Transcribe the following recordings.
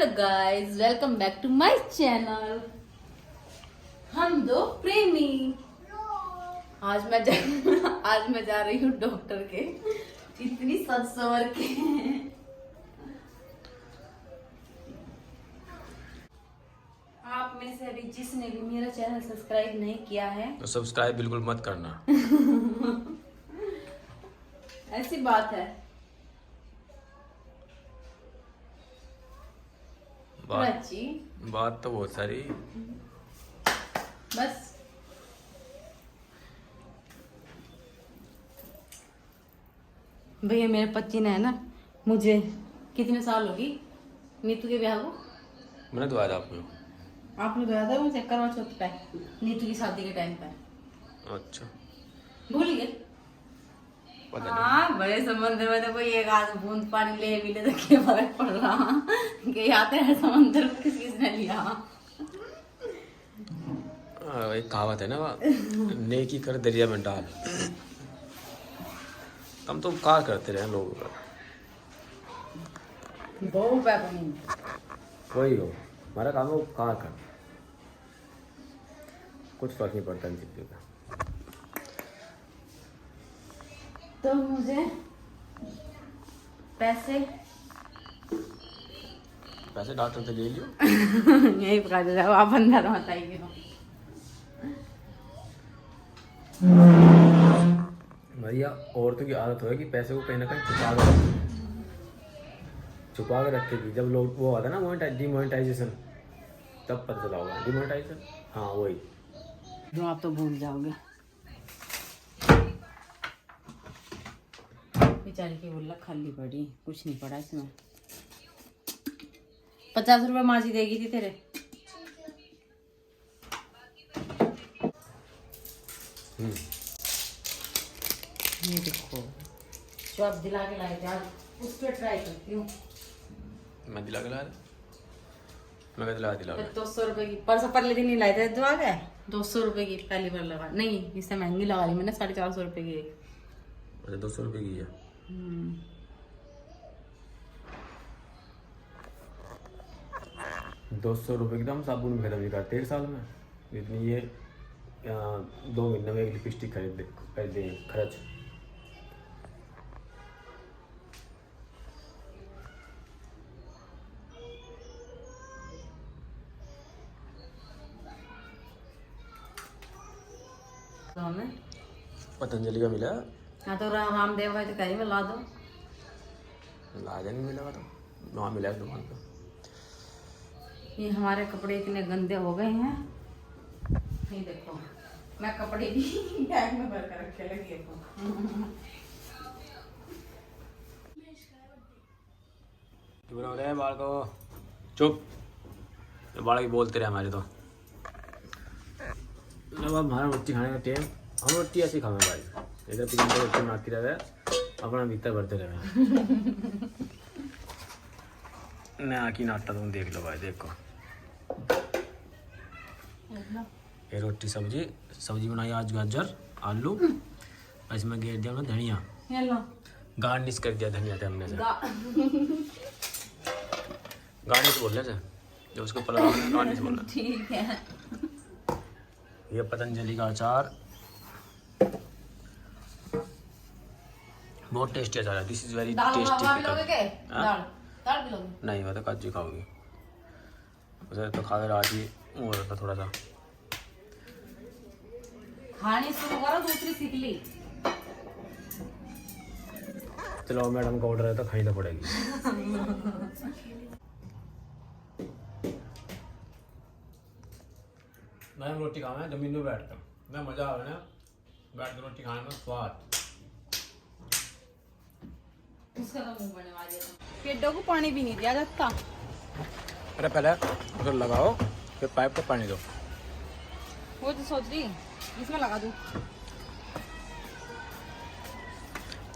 Hello guys, welcome back to my channel. हम दो प्रेमी। आज मैं जा रही हूँ डॉक्टर के। इतनी सज सवर के। आप में से अभी जिसने भी मेरा चैनल सब्सक्राइब नहीं किया है तो सब्सक्राइब बिल्कुल मत करना। ऐसी बात है। बात तो बहुत सारी। बस भैया मेरे पति ने है ना, मुझे कितने साल होगी नीतू के ब्याह को। मैंने तो आया आपको। आपने बताया था मुझे करवा चौथ पे, नीतू की शादी के टाइम पर। अच्छा, भूल गए। हाँ, बड़े समंदर में तो कोई एक आध बूंद पानी ले भी ले तो क्या फर्क पड़ रहा कि आते हैं समंदर को किसने लिया। एक कहावत है ना, नेकी कर दरिया में डाल। हम तो उपकार करते रहे लोगों का। बहुत पैपनी वही हो, हमारा काम है उपकार कर। कुछ फर्क नहीं पड़ता इन चीज़ों का। तो मुझे पैसे डॉक्टर से ले लियो। यही पका दे जाओ, आप अंदर बताइए। भैया औरतों की आदत है कि पैसे को कहीं ना कहीं छुपा के रखेगी। जब लोग वो आता है ना डिमोनेटाइजेशन, तब पता चला होगा। डिमोनेटाइजेशन, हाँ वही। जो आप तो भूल जाओगे। बेचारी की बोला खाली पड़ी, कुछ नहीं पड़ा इसमें। 50 रुपए माजी देगी थी तेरे। ये देखो जो आप दिला के लाए थे, आज उस पर ट्राई करती हूँ। मैं दिला के लाया, मैं दिला 200 रुपए की परसों पहले दिन नहीं लाए थे, जो आ गए 200 रुपए की पहली बार लगा। नहीं, इससे महंगी लगा ली मैंने, 450 रुपए की। अच्छा, 200 रुपये की है। 200 रुपये की तो हम साबुन भी खत्म नहीं करते एक साल में। इतनी ये 2 महीने में एक लिपस्टिक खरीदे खर्च। तो हमें पतंजलि का मिला। हाँ तो रामदेव भाई तो कहीं में ला दो। लाजा नहीं मिला तो वहाँ मिला है दुकान पे। ये हमारे कपड़े इतने गंदे हो गए हैं। ये देखो, मैं कपड़े भी बैग में भर कर रखे लगी हूँ। बोल रहे बाल को चुप, बाल की बोलते रहे हमारे। तो अब हमारा रोटी खाने का टाइम, हम रोटी ऐसी खावे भाई। इधर तीन रोटी बनाती रहे, अपना भीतर भरते रहे। मैं आकी नाटक तुम देख लो भाई। देखो ये रोटी सब्जी बनाई आज, गाजर आलू, और इसमें घेर दिया हमने धनिया, गार्निश कर दिया धनिया से हमने से। गार्निश बोलने से जो उसको ऊपर गार्निश बोलना। ठीक है। ये पतंजलि का अचार बहुत टेस्टी अचार है। This is very tasty. नहीं, मैं तो काजू खाऊंगी। उसे तो खा कर आज ही हो रहा था थोड़ा सा। खाने शुरू करो, दूसरी सीख ली। चलो मैडम का ऑर्डर है तो खानी तो पड़ेगी। मैं रोटी खाना है जमीन में बैठ कर, मैं मजा आ रहा है ना बैठ कर रोटी खाने में स्वाद। उसका तो मुंह बनने वाली है। पेड़ों को पानी भी नहीं दिया जाता। अरे पहले उधर लगाओ, फिर पाइप पर पानी दो। वो तो सोच रही इसमें लगा दूं।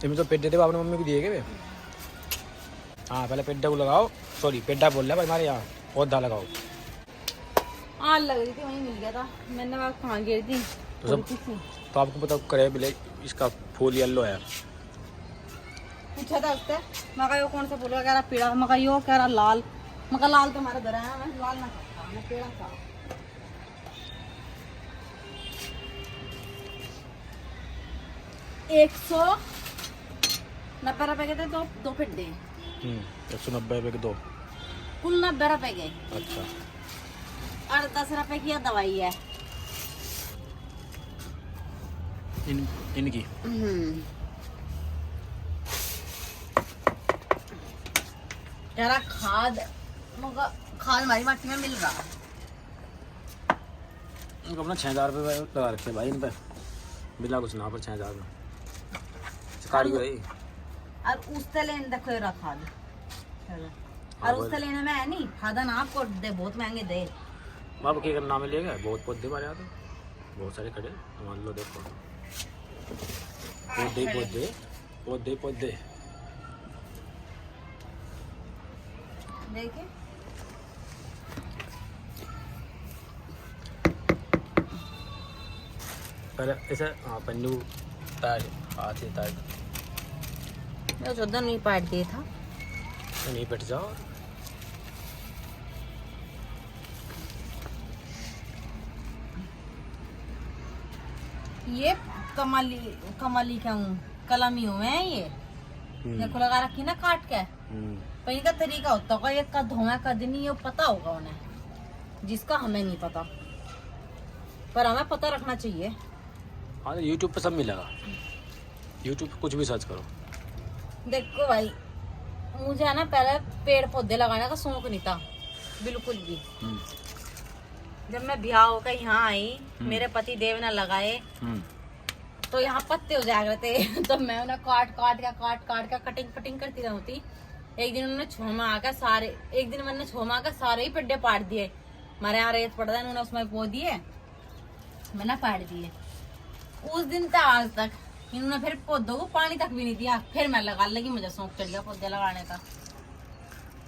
तुम्हें तो पेड्डे थे आपने मम्मी को दिए क्या? हाँ, पहले पेड्डा को लगाओ। सॉरी, पेड्डा बोल रहा है हमारे यहाँ। पौधा लगाओ। आग लग रही थी, वहीं मिल गया था। मैंने वहाँ कहाँ गिर दी तो आपको पता करे बिले इसका फूल येलो है। पूछा था उससे, मैं कहा यो कौन सा फूल है, कह रहा पीला। मैं कहा यो, कह रहा लाल। मगर लाल तुम्हारा दरा है, मैं लाल ना खाता, मैं पेड़ा खाता। 190 रुपए के थे दो पिड्डे। 190 रुपए के 2। कुल 90 रुपए के। अच्छा। और 10 रुपए की दवाई है इनकी। यार खाद मगर खाद हमारी माटी में मिल रहा है। इनको अपना 6000 रुपये लगा रखे भाई इन पे, बिना कुछ ना पर 6000 में कारी को रही। और उससे लेने देखो ये खाद, और उससे लेने में है नहीं खादा ना आपको दे, बहुत महंगे दे। बाबू क्या करना में लेगा, बहुत पौधे हमारे यहाँ तो बहुत सारे खड़े, मान लो देखो पौधे पौधे पौधे पौधे देखे। पहले ऐसे हाँ पन्नू तार हाथ से तार मैं उधर नहीं पाट दिया था, नहीं बैठ जाओ। ये कमाली कमाली क्या हूँ, कलमी हुए हैं ये। देखो लगा रखी ना काट के, पर इनका तरीका होता होगा, ये कद हुआ कद नहीं ये पता होगा उन्हें, जिसका हमें नहीं पता, पर हमें पता रखना चाहिए। हाँ तो यूट्यूब पे सब मिलेगा, यूट्यूब पे कुछ भी सर्च करो। देखो भाई मुझे है ना पहले पेड़ पौधे लगाने का शौक नहीं था बिल्कुल भी। जब मैं ब्याह होकर यहाँ आई, मेरे पति देव ने लगाए तो यहाँ पत्ते हो जाया करते तो मैं उन्हें काट काट के कटिंग करती रहती। एक दिन उन्होंने छोमा आकर सारे, एक दिन मैंने छोमा आकर सारे ही पेड्डे पाट दिए। हमारे यहाँ रेत पड़ता है, उन्होंने उसमें बो दिए, मैंने पाट दिए। उस दिन तक आज तक इन्होंने फिर पौधों को पानी तक भी नहीं दिया। फिर मैं लगा लगी, मुझे शौक चढ़ गया पौधे लगाने का।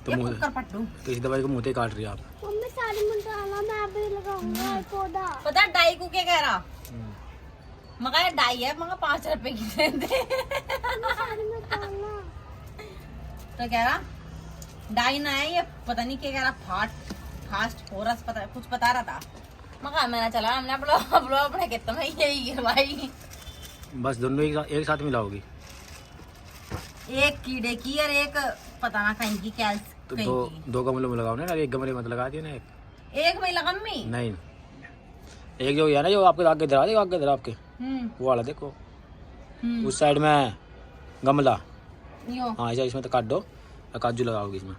तो पट्टू तो इस दवाई को मुँह काट रही है आप। मम्मी सारी डाला, मैं भी लगाऊंगा पौधा। पता डाई को क्या कह रहा, मगर डाई है मगर 5 रुपए की दे दे। तो कह रहा डाई ना है ये, पता नहीं क्या कह रहा, फास्ट फोरस पता कुछ बता रहा था। मगर मैंने चला, हमने अपने कहता मैं यही गिरवाई। बस दोनों एक साथ मिलाओगी, एक कीड़े की और एक पता ना कहीं की क्या। तो दो गमलों में लगाओ ना, एक गमले में लगा दिया ना, एक में लगा मम्मी नहीं, एक जो है ना जो आपके आगे इधर आगे इधर आपके वो वाला देखो, उस साइड में गमला, हाँ ऐसा इसमें तो काट दो और काजू लगाओगी इसमें।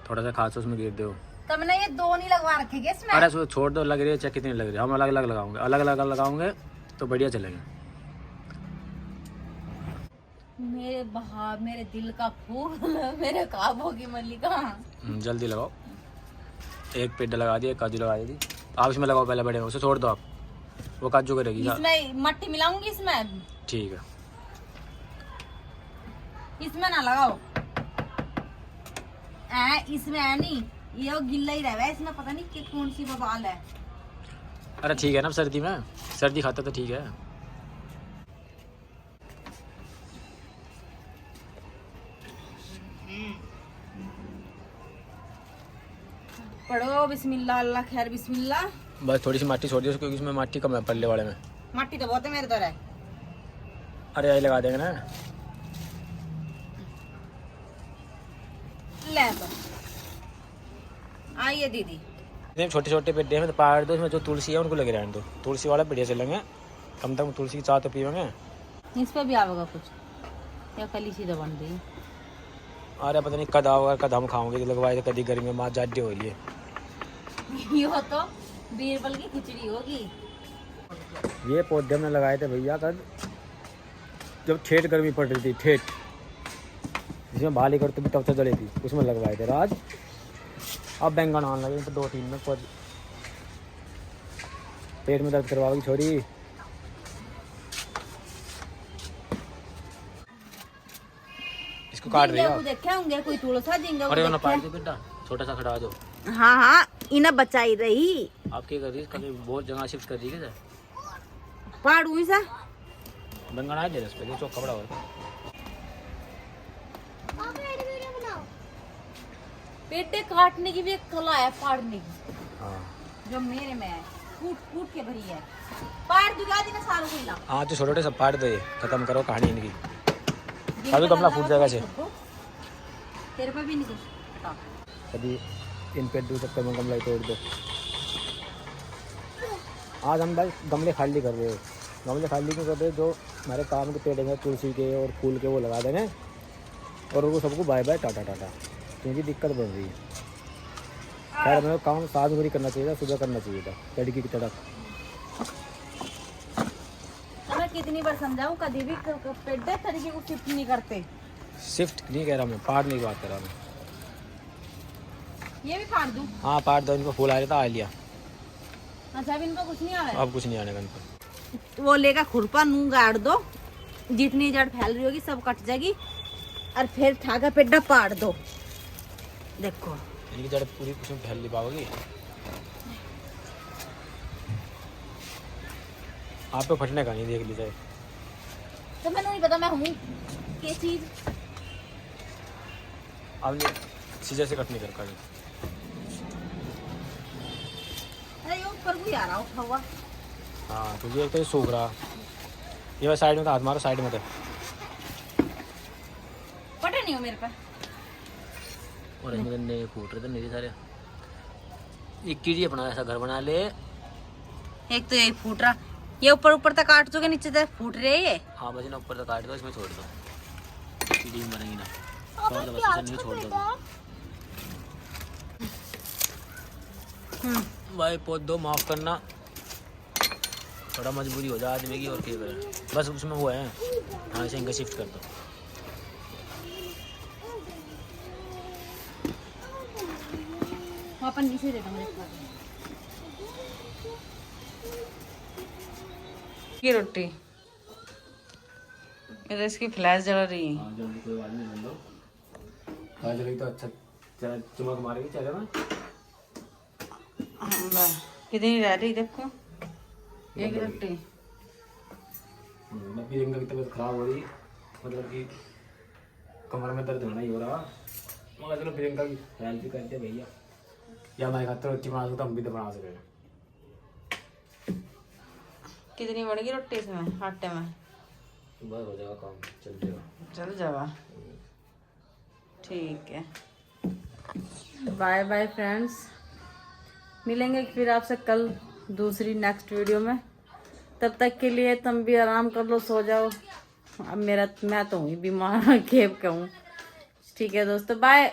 थोड़ा सा खास उसमें गिर दो। तो मैंने ये 2 नहीं लगवा रखे इसमें। अरे इसको छोड़ दो, लग रही है चाहे कितनी लग रही है, हम अलग अलग लगाओगे, अलग अलग लगाओगे तो बढ़िया चलेंगे। मेरे दिल का फूल मेरे काबू की मल्लिका। जल्दी लगाओ, एक पेड़ लगा दिया, एक काजू लगा दी। आप इसमें लगाओ पहले, बड़े उसे छोड़ दो आप, वो काजू करेगी। इसमें मट्टी मिलाऊंगी इसमें, ठीक है, इसमें ना लगाओ। इसमें है नहीं, ये गिल्ला ही रहा है इसमें, पता नहीं कि कौन सी बवाल है। अरे ठीक है ना, सर्दी में सर्दी खाता तो ठीक है। पढ़ो बिस्मिल्लाह, अल्लाह खैर बिस्मिल्लाह। बस थोड़ी सी माटी छोड़ दियो क्योंकि इसमें माटी कम है पल्ले वाले में। माटी तो बहुत है मेरे तरह। अरे यही लगा देंगे ना, ले तो आइए दीदी। छोटे छोटे पेड़ में तो पाड़ दो, इसमें जो तुलसी है उनको लगे रहने दो, तुलसी वाला बढ़िया चलेंगे, कम तक तुलसी की चाय तो पीवेंगे। इस पे भी आवेगा कुछ या कली सीधा बन रही। अरे पता नहीं कद आओगे, कद हम खाओगे, लगवाए तो कभी गर्मी में माँ जाड्य हो रही है। ये तो बीरबल की खिचड़ी होगी। ये पौधे हमने लगाए थे भैया कद जब ठेठ गर्मी पड़ रही थी, ठेठ जिसमें भाली करते भी तब से जली थी, उसमें लगवाए थे राज। अब बैंगन आने लगे तो 2-3 में पेट में दर्द करवाओगी छोरी। इसको काट रही है, देखे होंगे कोई तुलसा जिंगा। अरे ना पाट दो बेटा, छोटा सा खड़ा दो। हाँ हाँ इन्हें बचाई रही। आप क्या कर रही है, कभी बहुत जगह शिफ्ट कर रही है। पाड़ू सा बैंगन आ दे इस पे, जो चौक कपड़ा और पापा एक वीडियो बनाओ। पेटे काटने की भी एक कला है, फाड़ने की, हाँ जो मेरे में है, कूट कूट के भरी है। पाड़ दुगा दिन साल को ला हाँ, तो छोटे छोटे सब पाट दो, ये खत्म करो कहानी इनकी। अभी गमला फूट जाएगा से। तेरे पे भी नहीं कुछ हटा। कभी इन पे दो चक्कर में गमला ही तोड़ दो। आज हम भाई गमले खाली कर रहे हो। गमले खाली क्यों कर रहे हो? जो हमारे काम के पेड़ हैं तुलसी के और फूल के, वो लगा देंगे और उनको सबको बाय बाय टाटा टाटा, क्योंकि दिक्कत बढ़ रही है। खैर हमें काम साथ में करना चाहिए था, सुबह करना चाहिए था लड़की की तरह। तो मैं कितनी बार समझाऊं, कभी भी पेड़े तरीके को शिफ्ट नहीं करते। शिफ्ट नहीं कह रहा मैं, पार्ट की बात कर रहा मैं। ये भी फाड़ दूं? हाँ पार्ट दो, इनको फूल आ रहा था, आ लिया। अच्छा अभी इनको कुछ नहीं आ रहा है। अब कुछ नहीं आने का इनको। वो लेकर खुरपा नू गाड़ दो, जितनी जड़ फैल रही होगी सब कट जाएगी, और फिर ठाका पेड्डा पाड़ दो। देखो इनकी जड़ पूरी कुछ फैल नहीं पाओगी। आप तो फटने का नहीं, देख लीजिए। तो मैंने नहीं पता मैं हूँ क्या चीज। अब सीजर से कट नहीं कर पाएंगे। अरे ये ऊपर को आ रहा उठा हुआ। हाँ तो ये तो सूख रहा, ये बस साइड में था, हाथ मारो साइड में था। पता नहीं हो मेरे पे। और इसमें नए फूट रहे थे मेरे सारे। एक कीजिए अपना ऐसा घर बना ले। एक तो यही फूट रहा, ये ऊपर ऊपर तक काट दोगे, नीचे तक फूट रहे हैं ये। हाँ बस ना ऊपर तक काट दो, इसमें छोड़ दो, कीड़ी बनेगी ना। पापा छोड़ दो बस, क्या इसे नहीं छोड़ दो। भाई पौध दो, माफ़ करना, थोड़ा मजबूरी हो जाए आदमी की, और क्या करें, बस उसमें वो है। हाँ इसे इनका शिफ्ट कर दो। अपन नीचे दे दो मेरे को। ये रोटी मेरे इसकी फ्लैश जल रही है। हाँ जल्दी कोई बात नहीं, बन दो। फ्लैश रही तो अच्छा चमक मारेगी चेहरे में। कितनी रह रही देखो, एक रोटी। प्रियंका की तबीयत खराब हो रही, मतलब कि कमर में दर्द होना ही हो रहा। मगर चलो प्रियंका की हेल्प भी करते भैया, या हमारे खाते रोटी बना सकते, हम भी तो बना सकें। कितनी बढ़ेगी रोटी इसमें आटे में? बस हो जाएगा काम, चल जाएगा। चल जावा, ठीक है। बाय बाय फ्रेंड्स, मिलेंगे फिर आपसे कल दूसरी नेक्स्ट वीडियो में। तब तक के लिए तुम भी आराम कर लो, सो जाओ। अब मैं तो हुई बीमार, खेप के हूँ। ठीक है दोस्तों, बाय।